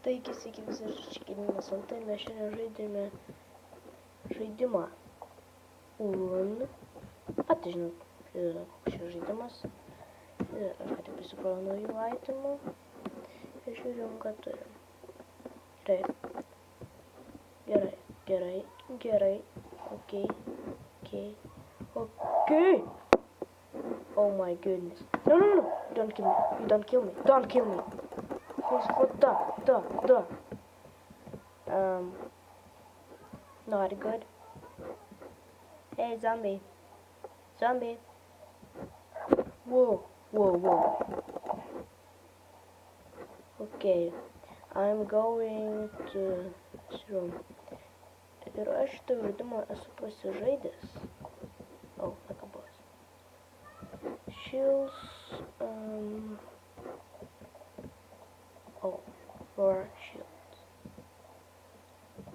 Taigi, sveiki visi, čia Gediminas LT ir mes šiandien žaidėme žaidimą UN. Patys žinot, koks šis žaidimas. Aš ką tik prisikroviau naujų itemų. Ir žiūrim, ką turim. Gerai. Okay. Oh my goodness. No. Don't kill me. Да. Not good. Hey, zombie. Whoa. Okay, I'm going to this room. Ir aš šitą žaidimą esu pasižaidęs. Oh, like a boss. Shields, for shields.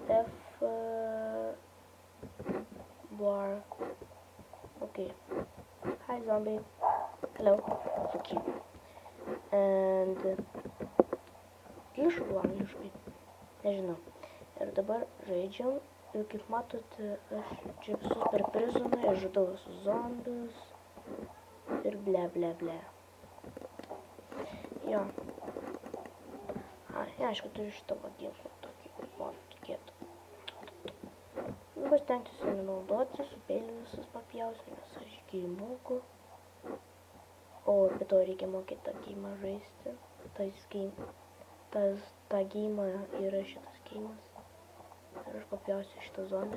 F bar. Okay. Hi, zombie. Hello. Fuck you. And angliškai. Nežinau. Ir dabar žaidžiam. Ir kaip matote, aš čia visus per prizoną ir žudau visus zombius. Ir ble. Jo. Aišku, turiu šitą ginklą tokį, kaip man tikėtų. Dabar stengsiuosi nenaudoti, su peiliu visus papjausiu, nes aš geimoku. O, be to reikia mokėti tą geimą žaisti. Ta geima yra šitas geimas. Ir aš papjausiu šitą zoną.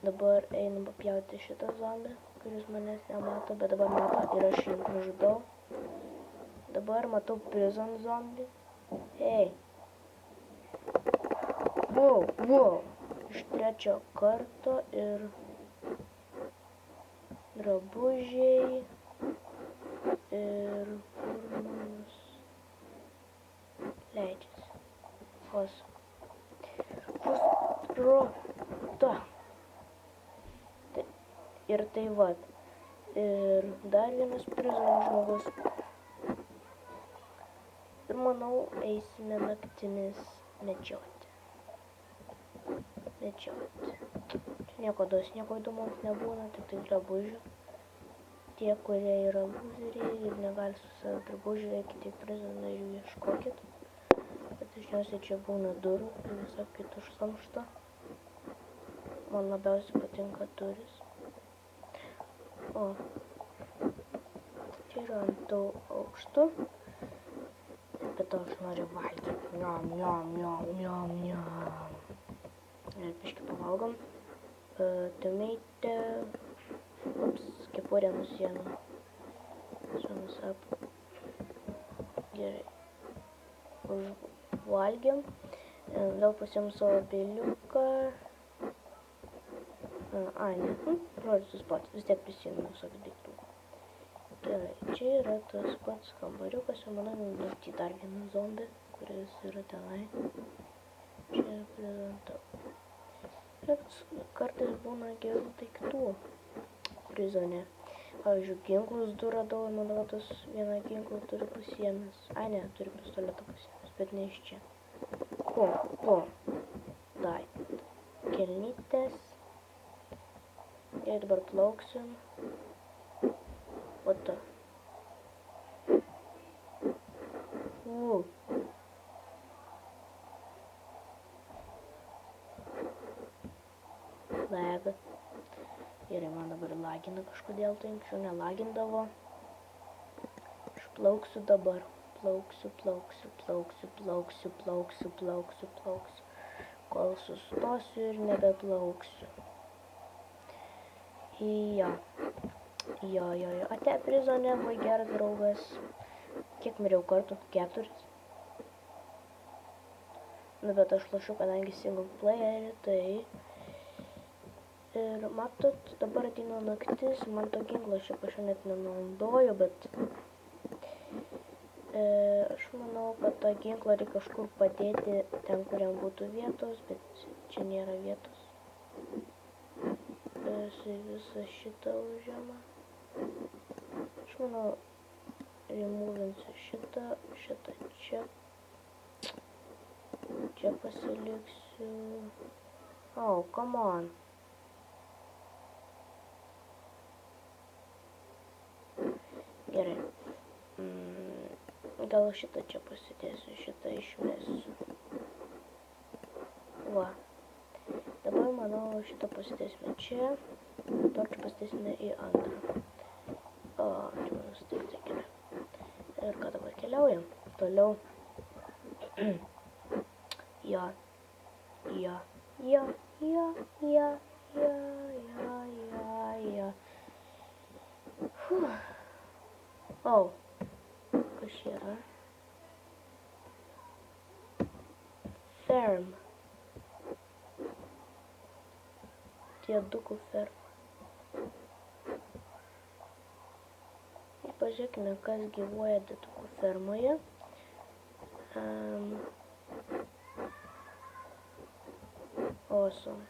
Dabar einam papjauti šitą zombį, kuris manęs nemato, bet dabar mato ir aš jį nužudau. Dabar matau prison zombį. Hey. Wow. Iš trečio karto ir drabužiai ir kurmas leidžiasi. Ir tai vat. Ir dar vienas prison žmogus. Ir manau, eisime naktimis medžioti. Čia nieko įdomaus nebūna, tik tai drabužių. Tie, kurie yra lūzeriai ir negali su savo drabužių, eikite į prizoną ir jų ieškokit. Bet dažniausiai čia būna durų ir visą kitą šlamštą. Man labiausiai patinka durys. O, čia yra ant tų aukštų. Bet aš noriu valgyti. Niam. Ir biškį pavalgom. Tomato. Kepurė nusienų. Sumas up. Gerai. Užvalgėm. Vėl pasiėm savo peiliuką. Ne. Noriu suspati. Vis tiek prisimenu visokių daiktų. Gerai. Čia yra tas pats kambariukas. Ir manau nudurti dar vieną zombį, kuris yra tenai. Čia yra prezentau. Bet kartais būna gerų daiktų prizone. Pavyzdžiui, ginklus du radau, manau, tas vieną ginklą turi pasiėmęs. Ne, turi pistoletą pasiėmęs, bet ne iš čia. Dai. Kelnytės. Ir dabar plauksim. What the? Lag. Gerai, man dabar lagina kažkodėl, tai anksčiau nelagindavo. Aš plauksiu dabar. Plauksiu. Kol sustosiu ir nebeplauksiu. Jo. Ate prizone buvo geras draugas. Kiek mirėjau kartų? 4. Nu, bet aš lašiu, kadangi single playerį, tai... Ir matot, dabar ateina naktis, man to ginklo šiaip aš net nenaudoju, bet aš manau, kad tą ginklą reikia kažkur padėti ten, kuriam būtų vietos, bet čia nėra vietos. Visą šitą užėmą. Aš manau, removinsiu šitą čia. Čia pasiliksiu. Oh, come on. Gerai. Gal šitą čia pasidėsiu, šitą išmesiu. Va. Dabar, manau, šitą pasidėsime čia. Tokį pasidėsime į antrą. O, čia manus taip gerai. Ir ką dabar keliaujam? Toliau. Ja. Oh. Kas čia yra? Ferm. Diedukų ferma. Ir pažiūrėkime, kas gyvuoja diedukų fermoje. Awesome.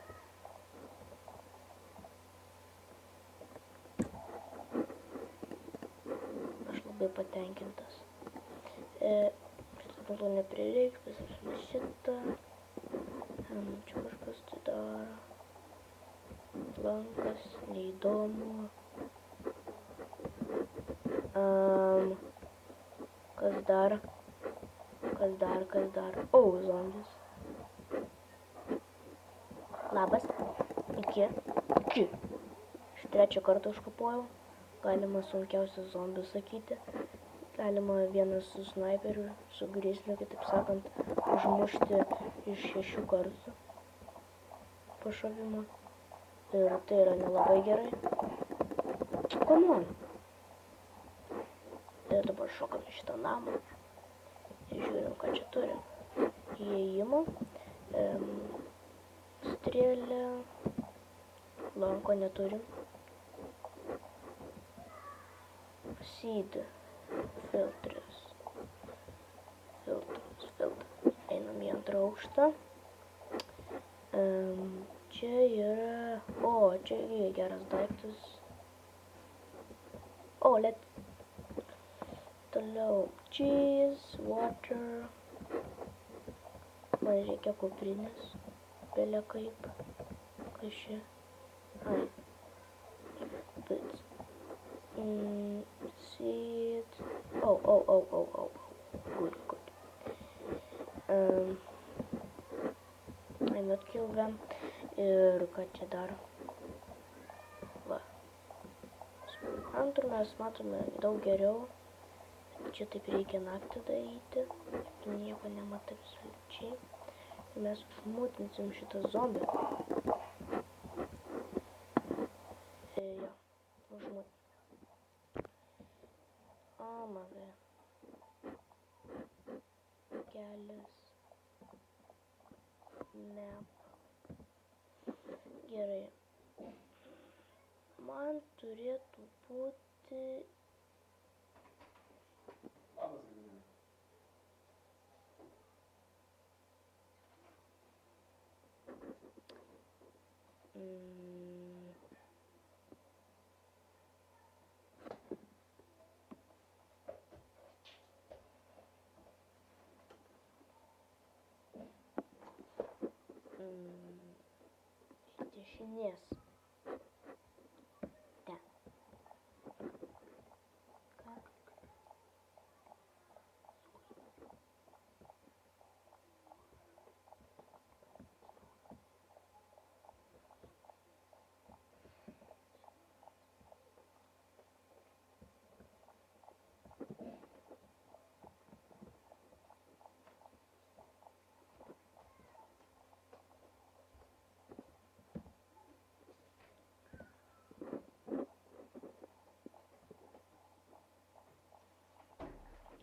Aš labai patenkintas. Šitą to neprireiks, pasakime šitą. Čia kažkas tai daro. Lankas, neįdomu. Kas dar? O, zombis. Labas. Iki. Aš trečią kartą užkapojau. Galima sunkiausias zombis sakyti. Galima vienas su snaiperiu, su grėsliu, kitaip sakant, užmušti iš 6 kartų pašovimo. Ir tai yra nelabai gerai. Come on. Ir dabar šokam į šitą namą. Ir žiūrim, ką čia turim. Įėjimą. Strėlę. Lanko neturim. Seed. Filtras. Einam į antrą aukštą. Čia yra... O, čia yra geras daiktas. O, toliau. Cheese, water. Man reikia kuprinės. Belia kaip. Kas čia? Ai. Bits. Seed. Oh. Good. I'm not kill them. Ir ką čia dar? Va. Antrų mes matome daug geriau. Čia taip reikia naktį daryti. Nieko nematai absoliučiai. Ir mes užmutinsim šitą zombį. Jo, užmutinsim. O, magai. Kelias. Map. Gerai. Man turėtų būti... Dešinės. Ten. Ką?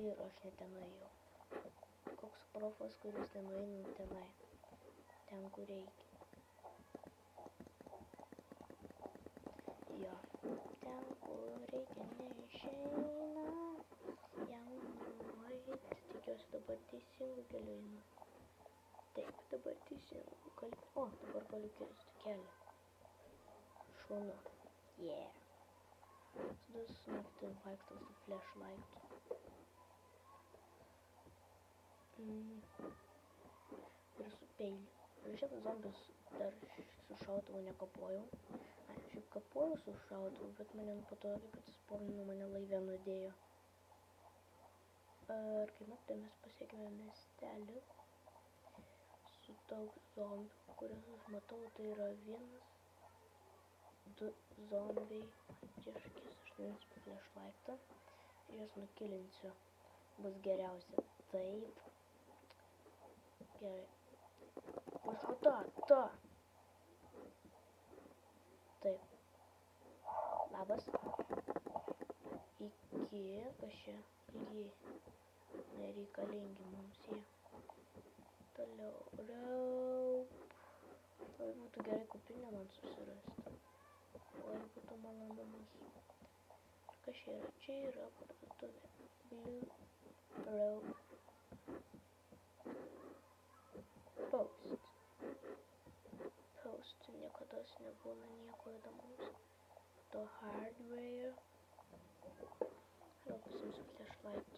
Ir aš ne ten nuėjau. Koks profas, kuris nenueina tenai. Ten, kur reikia. Jo. Ten, kur reikia, neišeina. Jam nueit. Tikiuosi dabar teisingų kelių einu. Taip, dabar teisingų. O, dabar galiu kirsti kelią. Šaunu. Yeah. Tada naktį vaikštau su flashlightu. Ir su peiliu. Ir šitas zombis dar su šautuvu nekapojau. Šiaip kapojau su šautuvu, bet mane po to, kaip atsispomninu, mane laive nudėjo. Ir kai matė, mes pasiekėme miestelį su daug zombių, kuriuos aš matau, tai yra 1, 2 zombiai. Tieškis, aš nuimsiu flashlightą ir jas nukilinsiu. Bus geriausia. Taip. Gerai. Bus ta. Taip. Labas. Iki, kas čia? Lygiai nereikalingi mums jie. Toliau. Tai būtų gerai kuprinę man susirasti. Oi, būtų malonumas. Kas čia yra? Čia yra parduotuvė. Blue Road Post. Post niekada nebūna nieko įdomaus. To hardware. Gal pasimsiu flashlight.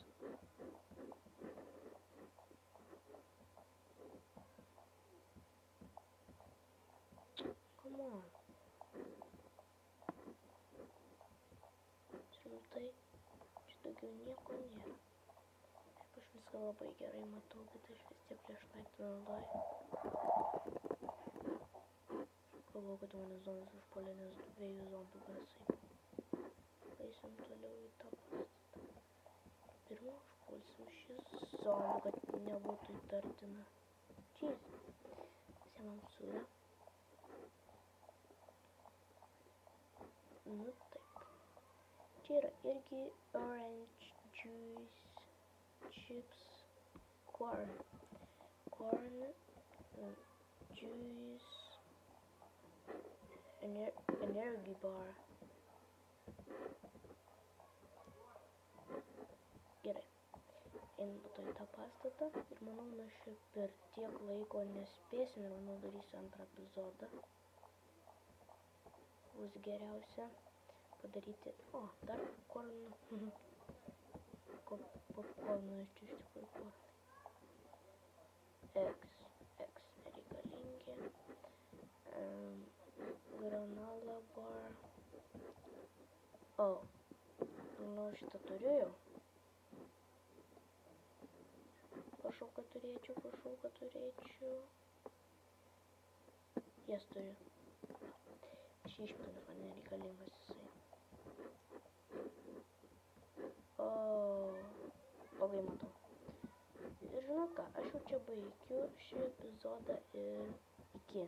Come on. Rimtai. Čia daugiau nieko nėra. Taip, aš viską labai gerai matau, bet aš vis tiek flashlight naudoju. Galvoju, kad mane zombis užpuolė, nes 2 zombių garsai. Eisim toliau į tą pastatą. Pirma užpulsim šį zombį, kad nebūtų įtartina. Jeez. Pasiemam sūrę. Nu taip. Čia yra irgi orange juice, chips, corn, juice, energy bar. Gerai. Einam po to į tą pastatą ir manau, mes čia per tiek laiko nespėsim ir manau darysiu antrą epizodą. Bus geriausia padaryti. O, dar popcornų. Popcornų iš tikrųjų popcornai. X nereikalingi. Granola bar. O, nu šitą turėjau. Prašau, kad turėčiau. Jas turiu. Šį išmenu, man nereikalingas jisai. Labai matau. Ir žinot ką, aš jau čia baigiu šį epizodą ir iki.